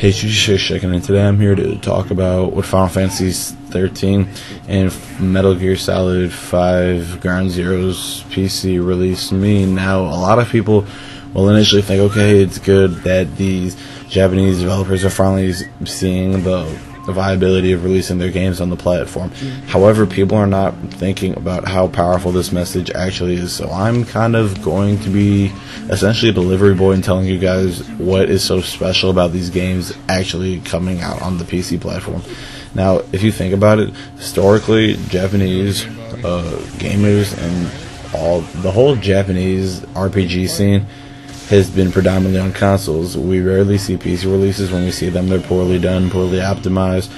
Hey, Shake checking in today. I'm here to talk about what Final Fantasy 13 and Metal Gear Solid 5 Ground Zero's PC release mean. Now, a lot of people will initially think, okay, it's good that these Japanese developers are finally seeing the viability of releasing their games on the platform. However, people are not thinking about how powerful this message actually is. So I'm kind of going to be essentially a delivery boy and telling you guys what is so special about these games actually coming out on the PC platform. Now, if you think about it, historically, Japanese gamers and the whole Japanese RPG scene has been predominantly on consoles. We rarely see PC releases. When we see them, they're poorly done, poorly optimized,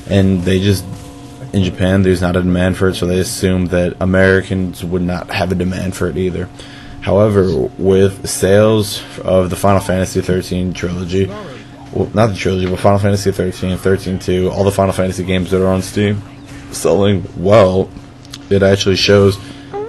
and in Japan, there's not a demand for it, so they assume that Americans would not have a demand for it either. However, with sales of the Final Fantasy 13 trilogy, well, not the trilogy, but Final Fantasy 13, 13-2, all the Final Fantasy games that are on Steam selling well, it actually shows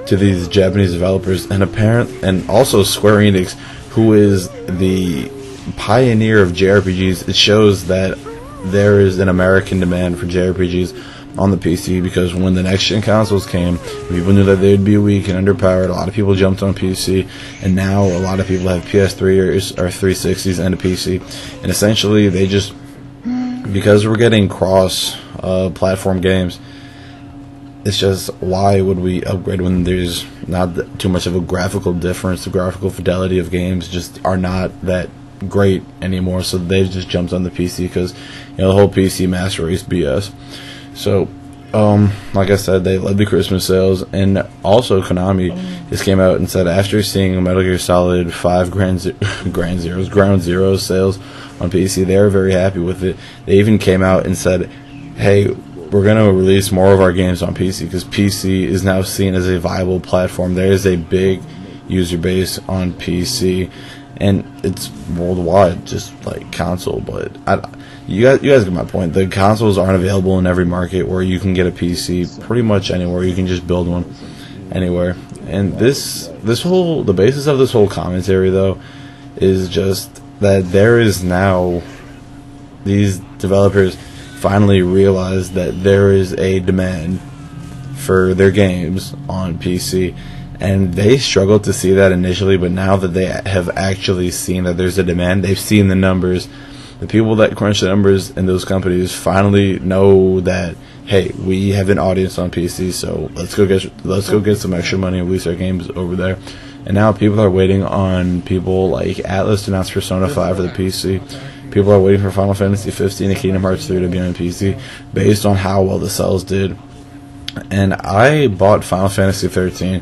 to these Japanese developers and also Square Enix, who is the pioneer of JRPGs. It shows that there is an American demand for JRPGs on the PC, because when the next-gen consoles came, people knew that they would be weak and underpowered. A lot of people jumped on PC, and now a lot of people have PS3 or 360s and a PC. And essentially, because we're getting cross-platform games, it's just, why would we upgrade when there's not too much of a graphical difference? The graphical fidelity of games just are not that great anymore, so they've just jumped on the PC because, the whole PC master race BS. So, like I said, they led the Christmas sales, and also Konami just came out and said, after seeing Metal Gear Solid 5 Ground Zero sales on PC, they were very happy with it. They even came out and said, hey, we're going to release more of our games on PC, because PC is now seen as a viable platform. There is a big user base on PC, and it's worldwide, just like console. But you guys get my point. The consoles aren't available in every market where you can get a PC pretty much anywhere. You can just build one anywhere. And the basis of this whole commentary, though, is just that there is now, these developers finally realized that there is a demand for their games on PC, and they struggled to see that initially, but now that they have actually seen that there's a demand, they've seen the numbers. The people that crunch the numbers in those companies finally know that, hey, we have an audience on PC, so let's go get some extra money and release our games over there. And now people are waiting on people like Atlas to announce Persona 5 for the PC. People are waiting for Final Fantasy 15 and Kingdom Hearts 3 to be on PC based on how well the sales did. And I bought Final Fantasy 13,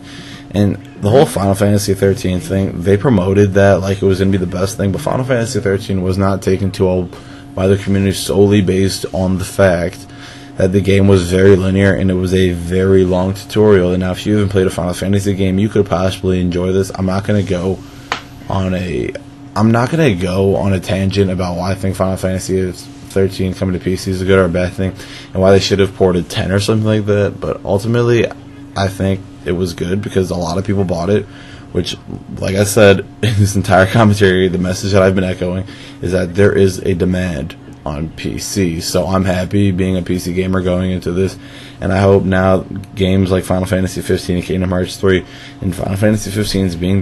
and the whole Final Fantasy 13 thing, they promoted that like it was going to be the best thing, but Final Fantasy 13 was not taken too well by the community solely based on the fact that the game was very linear and it was a very long tutorial. And now if you haven't played a Final Fantasy game, you could possibly enjoy this. I'm not going to go on a tangent about why I think Final Fantasy 13 coming to PC is a good or a bad thing, and why they should have ported 10 or something like that. But ultimately, I think it was good because a lot of people bought it, which, like I said in this entire commentary, the message that I've been echoing is that there is a demand on PC. So I'm happy being a PC gamer going into this, and I hope now games like Final Fantasy 15 and Kingdom Hearts 3, and Final Fantasy 15 is being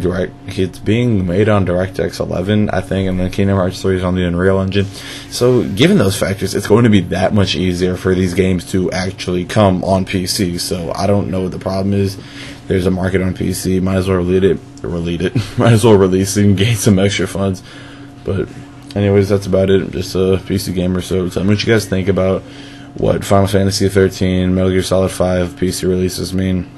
made on DirectX 11, I think, and then Kingdom Hearts 3 is on the Unreal Engine. So given those factors, it's going to be that much easier for these games to actually come on PC. So I don't know what the problem is. There's a market on PC, might as well might as well release it and gain some extra funds. But anyways, that's about it. I'm just a PC gamer, so tell me what you guys think about what Final Fantasy 13, Metal Gear Solid 5 PC releases mean.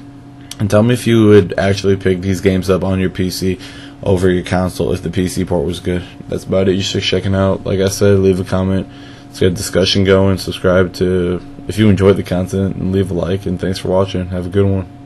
And tell me if you would actually pick these games up on your PC over your console if the PC port was good. That's about it. You should check it out. Like I said, leave a comment. Let's get a discussion going. Subscribe if you enjoyed the content, and leave a like. And thanks for watching. Have a good one.